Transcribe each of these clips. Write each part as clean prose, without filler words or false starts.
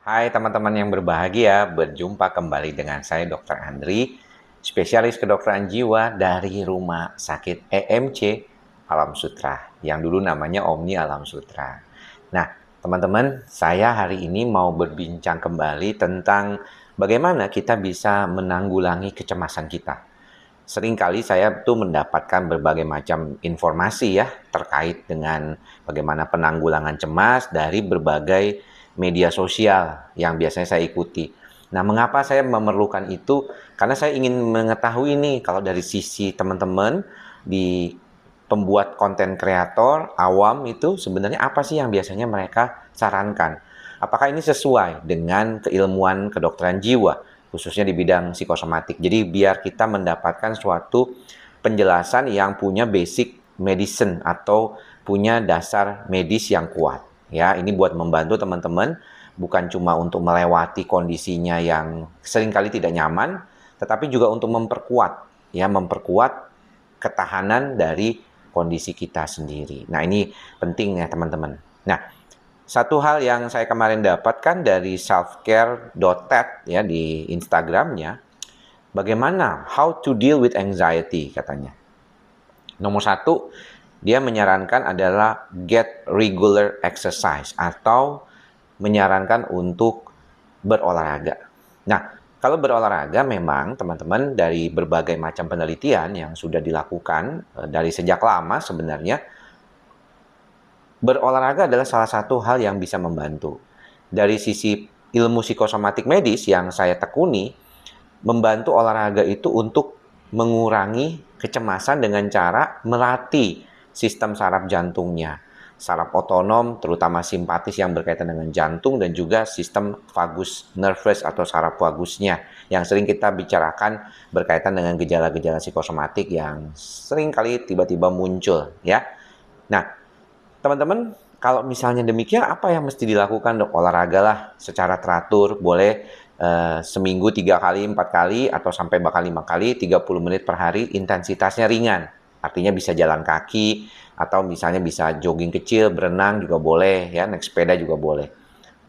Hai teman-teman yang berbahagia, berjumpa kembali dengan saya Dr. Andri, spesialis kedokteran jiwa dari Rumah Sakit EMC Alam Sutra, yang dulu namanya Omni Alam Sutra. Nah, teman-teman, saya hari ini mau berbincang kembali tentang bagaimana kita bisa menanggulangi kecemasan kita. Seringkali saya tuh mendapatkan berbagai macam informasi ya terkait dengan bagaimana penanggulangan cemas dari berbagai media sosial yang biasanya saya ikuti. Nah, mengapa saya memerlukan itu? Karena saya ingin mengetahui nih kalau dari sisi teman-teman di pembuat konten kreator awam itu sebenarnya apa sih yang biasanya mereka sarankan? Apakah ini sesuai dengan keilmuan kedokteran jiwa, khususnya di bidang psikosomatik? Jadi biar kita mendapatkan suatu penjelasan yang punya basic medicine atau punya dasar medis yang kuat. Ya, ini buat membantu teman-teman bukan cuma untuk melewati kondisinya yang seringkali tidak nyaman, tetapi juga untuk memperkuat ketahanan dari kondisi kita sendiri. Nah, ini penting ya teman-teman. Nah, satu hal yang saya kemarin dapatkan dari selfcare.ted ya di Instagramnya, bagaimana how to deal with anxiety katanya. Nomor satu, dia menyarankan adalah get regular exercise atau menyarankan untuk berolahraga. Nah, kalau berolahraga memang teman-teman dari berbagai macam penelitian yang sudah dilakukan dari sejak lama sebenarnya, berolahraga adalah salah satu hal yang bisa membantu. Dari sisi ilmu psikosomatik medis yang saya tekuni, membantu olahraga itu untuk mengurangi kecemasan dengan cara melatih sistem saraf jantungnya. Saraf otonom, terutama simpatis yang berkaitan dengan jantung dan juga sistem vagus nervous atau saraf vagusnya yang sering kita bicarakan berkaitan dengan gejala-gejala psikosomatik yang sering kali tiba-tiba muncul ya. Nah, teman-teman, kalau misalnya demikian, apa yang mesti dilakukan, dok? Olahraga lah secara teratur, boleh seminggu 3 kali, 4 kali, atau sampai bahkan 5 kali, 30 menit per hari, intensitasnya ringan. Artinya bisa jalan kaki, atau misalnya bisa jogging kecil, berenang juga boleh, ya, naik sepeda juga boleh.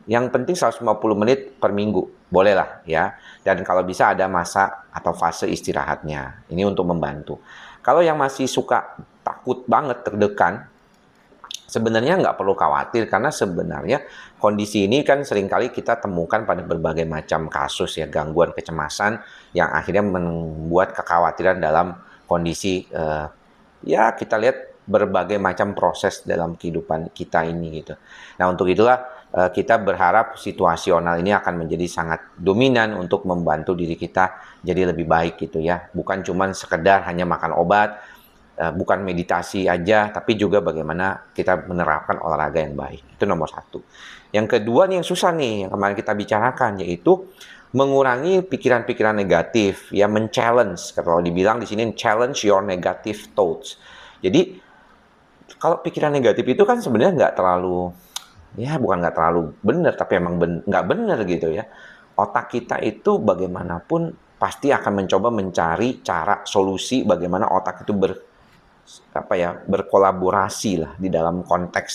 Yang penting 150 menit per minggu, boleh lah ya. Dan kalau bisa ada masa atau fase istirahatnya. Ini untuk membantu. Kalau yang masih suka takut banget, terdekan, sebenarnya nggak perlu khawatir karena sebenarnya kondisi ini kan seringkali kita temukan pada berbagai macam kasus ya, gangguan kecemasan yang akhirnya membuat kekhawatiran dalam kondisi ya kita lihat berbagai macam proses dalam kehidupan kita ini gitu. Nah, untuk itulah kita berharap situasional ini akan menjadi sangat dominan untuk membantu diri kita jadi lebih baik gitu ya. Bukan cuma sekedar hanya makan obat, bukan meditasi aja, tapi juga bagaimana kita menerapkan olahraga yang baik. Itu nomor satu. Yang kedua nih yang susah nih, yang kemarin kita bicarakan, yaitu mengurangi pikiran-pikiran negatif, ya men-challenge. Kalau dibilang di sini, challenge your negative thoughts. Jadi, kalau pikiran negatif itu kan sebenarnya nggak terlalu, ya bukan nggak terlalu benar, tapi emang nggak benar gitu ya. Otak kita itu bagaimanapun pasti akan mencoba mencari cara solusi bagaimana otak itu berkolaborasi lah di dalam konteks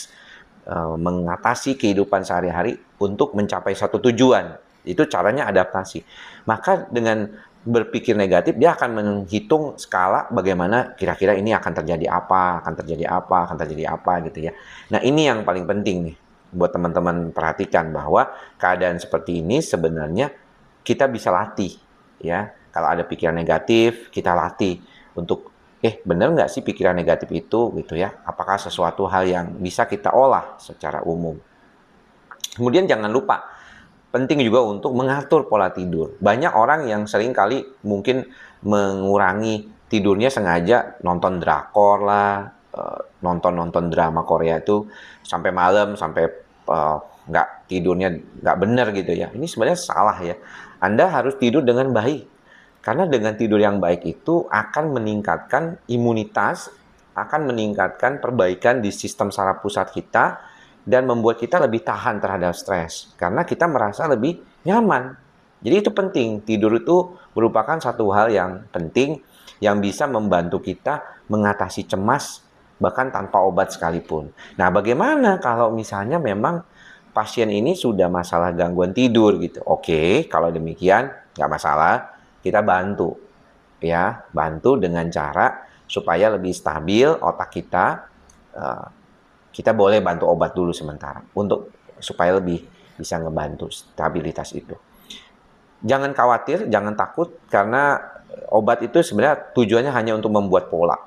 mengatasi kehidupan sehari-hari untuk mencapai satu tujuan. Itu caranya adaptasi. Maka dengan berpikir negatif, dia akan menghitung skala bagaimana kira-kira ini akan terjadi apa, akan terjadi apa, akan terjadi apa gitu ya. Nah, ini yang paling penting nih buat teman-teman perhatikan bahwa keadaan seperti ini sebenarnya kita bisa latih ya. Kalau ada pikiran negatif, kita latih untuk benar nggak sih pikiran negatif itu gitu ya? Apakah sesuatu hal yang bisa kita olah secara umum? Kemudian jangan lupa, penting juga untuk mengatur pola tidur. Banyak orang yang sering kali mungkin mengurangi tidurnya sengaja nonton drakor lah, nonton drama Korea itu sampai malam, sampai nggak tidurnya nggak benar gitu ya. Ini sebenarnya salah ya. Anda harus tidur dengan baik. Karena dengan tidur yang baik itu akan meningkatkan imunitas, akan meningkatkan perbaikan di sistem saraf pusat kita, dan membuat kita lebih tahan terhadap stres. Karena kita merasa lebih nyaman. Jadi itu penting. Tidur itu merupakan satu hal yang penting yang bisa membantu kita mengatasi cemas bahkan tanpa obat sekalipun. Nah, bagaimana kalau misalnya memang pasien ini sudah masalah gangguan tidur gitu. Oke, kalau demikian nggak masalah, kita bantu ya, bantu dengan cara supaya lebih stabil otak kita. Kita boleh bantu obat dulu sementara untuk supaya lebih bisa ngebantu stabilitas itu. Jangan khawatir, jangan takut karena obat itu sebenarnya tujuannya hanya untuk membuat pola.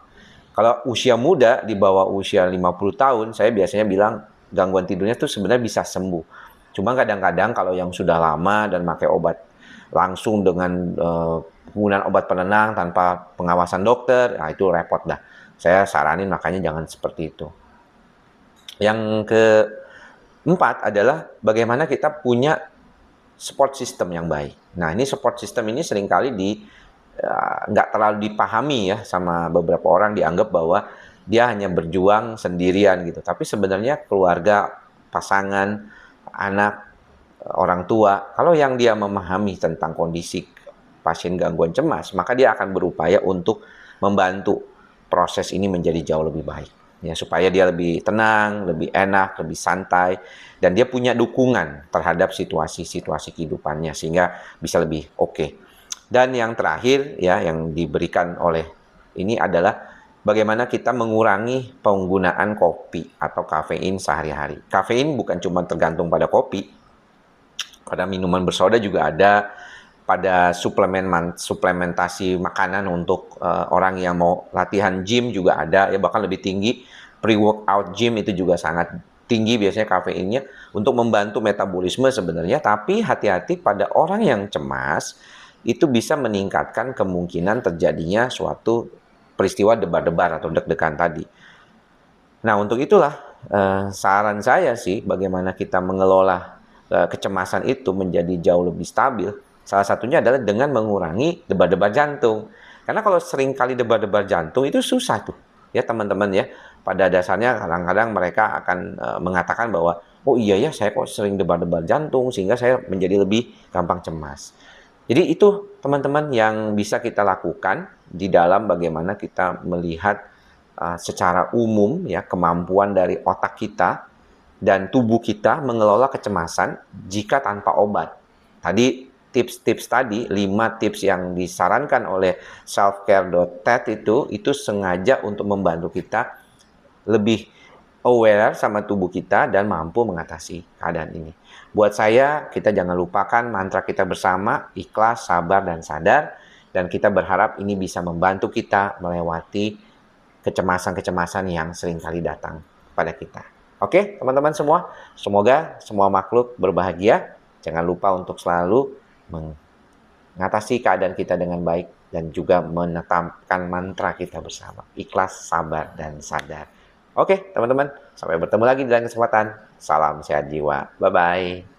Kalau usia muda di bawah usia 50 tahun, saya biasanya bilang gangguan tidurnya tuh sebenarnya bisa sembuh. Cuma kadang-kadang kalau yang sudah lama dan pakai obat langsung dengan penggunaan obat penenang tanpa pengawasan dokter, nah itu repot dah. Saya saranin makanya jangan seperti itu. Yang keempat adalah bagaimana kita punya support system yang baik. Nah, ini support system ini seringkali nggak terlalu dipahami ya sama beberapa orang, dianggap bahwa dia hanya berjuang sendirian gitu. Tapi sebenarnya keluarga, pasangan, anak, orang tua, kalau yang dia memahami tentang kondisi pasien gangguan cemas, maka dia akan berupaya untuk membantu proses ini menjadi jauh lebih baik. Ya, supaya dia lebih tenang, lebih enak, lebih santai, dan dia punya dukungan terhadap situasi-situasi kehidupannya sehingga bisa lebih oke. Dan yang terakhir ya yang diberikan oleh ini adalah bagaimana kita mengurangi penggunaan kopi atau kafein sehari-hari. Kafein bukan cuma tergantung pada kopi, pada minuman bersoda juga ada, pada suplementasi makanan untuk orang yang mau latihan gym juga ada, ya bahkan lebih tinggi. Pre-workout gym itu juga sangat tinggi biasanya kafeinnya untuk membantu metabolisme sebenarnya, tapi hati-hati pada orang yang cemas, itu bisa meningkatkan kemungkinan terjadinya suatu peristiwa debar-debar atau deg-degan tadi. Nah, untuk itulah saran saya sih bagaimana kita mengelola kecemasan itu menjadi jauh lebih stabil. Salah satunya adalah dengan mengurangi debar-debar jantung. Karena kalau sering kali debar-debar jantung itu susah tuh ya teman-teman ya. Pada dasarnya kadang-kadang mereka akan mengatakan bahwa oh iya ya saya kok sering debar-debar jantung sehingga saya menjadi lebih gampang cemas. Jadi itu teman-teman yang bisa kita lakukan di dalam bagaimana kita melihat secara umum ya kemampuan dari otak kita dan tubuh kita mengelola kecemasan jika tanpa obat. Tadi tips-tips tadi, 5 tips yang disarankan oleh selfcare.ted itu sengaja untuk membantu kita lebih aware sama tubuh kita dan mampu mengatasi keadaan ini. Buat saya, kita jangan lupakan mantra kita bersama, ikhlas, sabar, dan sadar. Dan kita berharap ini bisa membantu kita melewati kecemasan-kecemasan yang seringkali datang pada kita. Oke, teman-teman semua, semoga semua makhluk berbahagia. Jangan lupa untuk selalu mengatasi keadaan kita dengan baik dan juga menetapkan mantra kita bersama. Ikhlas, sabar, dan sadar. Oke, teman-teman, sampai bertemu lagi di lain kesempatan. Salam sehat jiwa. Bye-bye.